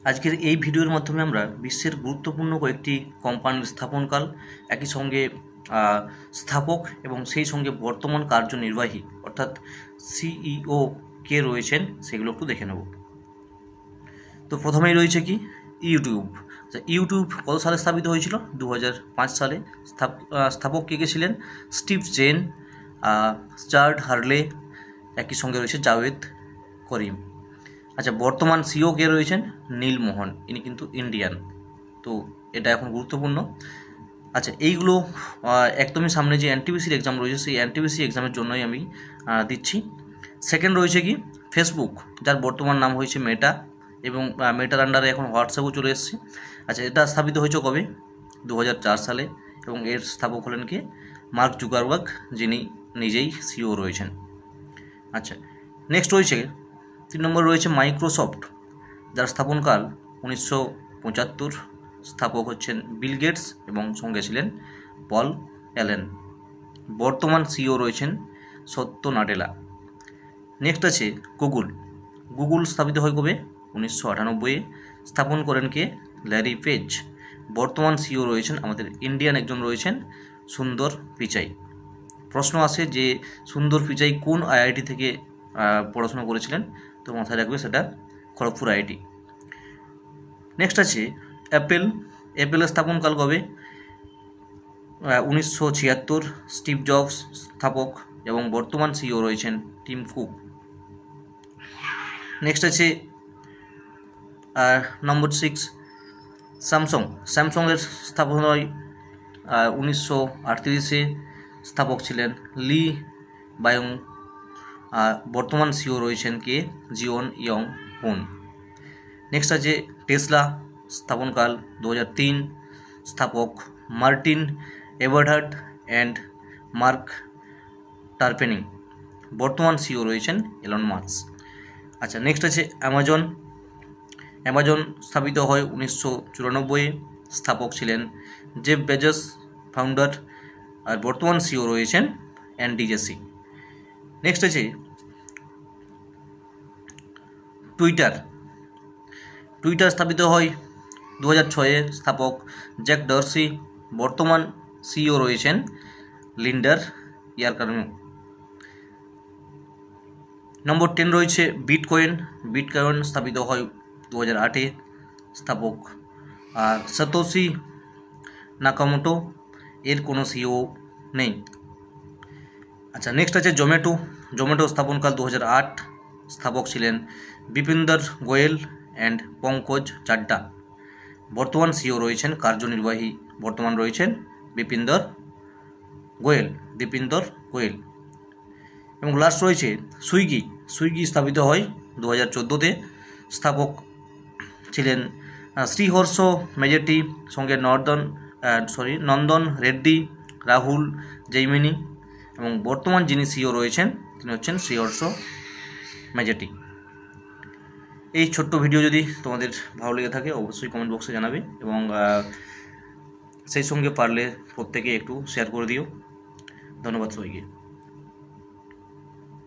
আজকের এই ভিডিওর মাধ্যমে আমরা বিশ্বের গুরুত্বপূর্ণ কয়েকটি কোম্পানির স্থাপনকাল, একই সঙ্গে স্থাপক এবং সেই সঙ্গে বর্তমান কার্যনির্বাহী অর্থাৎ সিইও কে রয়েছেন সেগুলো একটু দেখে নেব। তো প্রথমেই রয়েছে কি ইউটিউব। ইউটিউব কত সালে স্থাপিত হয়েছিল? 2005 সালে। স্থাপক কে ছিলেন? স্টিভ জেন, স্টার্ড হার্লে, একই সঙ্গে রয়েছে জাভেদ করিম। আচ্ছা, বর্তমান সিও কে রয়েছেন? নীল মোহন, ইনি কিন্তু ইন্ডিয়ান। তো এটা এখন গুরুত্বপূর্ণ। আচ্ছা, এইগুলো একদমই সামনে যে এনটিপিসির এক্সাম রয়েছে সেই এনটিপিসি এক্সামের জন্যই আমি দিচ্ছি। সেকেন্ড রয়েছে কি ফেসবুক, যার বর্তমান নাম হয়েছে মেটা, এবং মেটার আন্ডারে এখন হোয়াটসঅ্যাপও চলে এসেছে। আচ্ছা, এটা স্থাপিত হয়েছে কবে? 2004 সালে, এবং এর স্থাপক হলেন কি মার্ক জুকারবার্গ, যিনি নিজেই সিও রয়েছেন। আচ্ছা, নেক্সট রয়েছে 3 নম্বর রয়েছে মাইক্রোসফট, যার স্থাপনকাল 1975। স্থাপক হচ্ছেন বিল গেটস এবং সঙ্গে ছিলেন পল অ্যালেন। বর্তমান সিও রয়েছেন সত্য নাডেলা। নেক্সট আছে গুগল। গুগল স্থাপিত হয় কবে? 1998-এ। স্থাপন করেন কে? Larry Page. বর্তমান সিও রয়েছেন আমাদের ইন্ডিয়ান একজন রয়েছেন সুন্দর পিচাই। প্রশ্ন আসে যে সুন্দর পিচাই কোন আইআইটি থেকে পড়াশোনা করেছিলেন? তো মাথায় রাখবে সেটা খড়গপুর আইআইটি। নেক্সট আছে অ্যাপেল। অ্যাপেলের স্থাপনকাল কবে? 1976। স্টিভ জবস স্থাপক এবং বর্তমান সিও রয়েছেন টিম কুক। নেক্সট আছে নম্বর 6 স্যামসং। স্যামসংয়ের স্থাপন হয় 1938-এ। স্থাপক ছিলেন লি বায়ং। বর্তমান সিও রয়েছেন কে? Jun Young Hyun. নেক্সট আছে টেসলা। স্থাপনকাল 2003। স্থাপক Martin Eberhard and Marc Tarpenning. বর্তমান সিও রয়েছেন এলন মাস্ক। আচ্ছা, নেক্সট আছে অ্যামাজন। অ্যামাজন স্থাপিত হয় 1994-এ। স্থাপক ছিলেন জেফ বেজোস, ফাউন্ডার, আর বর্তমান সিও রয়েছেন অ্যান্ডি জেসি। নেক্সট আছে টুইটার। টুইটার স্থাপিত হয় 2006-এ। স্থাপক জ্যাক ডরসি। বর্তমান সিও রয়েছেন লিন্ডার ইয়ারকারমু। নম্বর 10 রয়েছে বিটকয়েন। বিটকয়েন স্থাপিত হয় 2008-এ। স্থাপক সাতোশি নাকামোটো। এর কোনো সিও নেই। আচ্ছা, নেক্সট আছে জোম্যাটো। জোম্যাটো স্থাপনকাল 2008। স্থাপক ছিলেন বিপিন্দর গোয়েল অ্যান্ড পঙ্কজ চাড্ডা। বর্তমান সিও রয়েছেন কার্যনির্বাহী বর্তমান রয়েছেন বিপিন্দর গোয়েল। এবং লাস্ট রয়েছে সুইগি। সুইগি স্থাপিত হয় 2014-তে। স্থাপক ছিলেন শ্রীহর্ষ মেজেটি, সঙ্গে নন্দন রেড্ডি, রাহুল জৈমিনি, এবং বর্তমান যিনি সিও রয়েছেন তিনি হচ্ছেন শ্রীহর্ষ মেজেটি। এই ছোট্ট ভিডিও যদি তোমাদের ভালো লেগে থাকে অবশ্যই কমেন্ট বক্সে জানাবে, এবং সেই সঙ্গে পারলে প্রত্যেকে একটু শেয়ার করে দিও। ধন্যবাদ সবাইকে।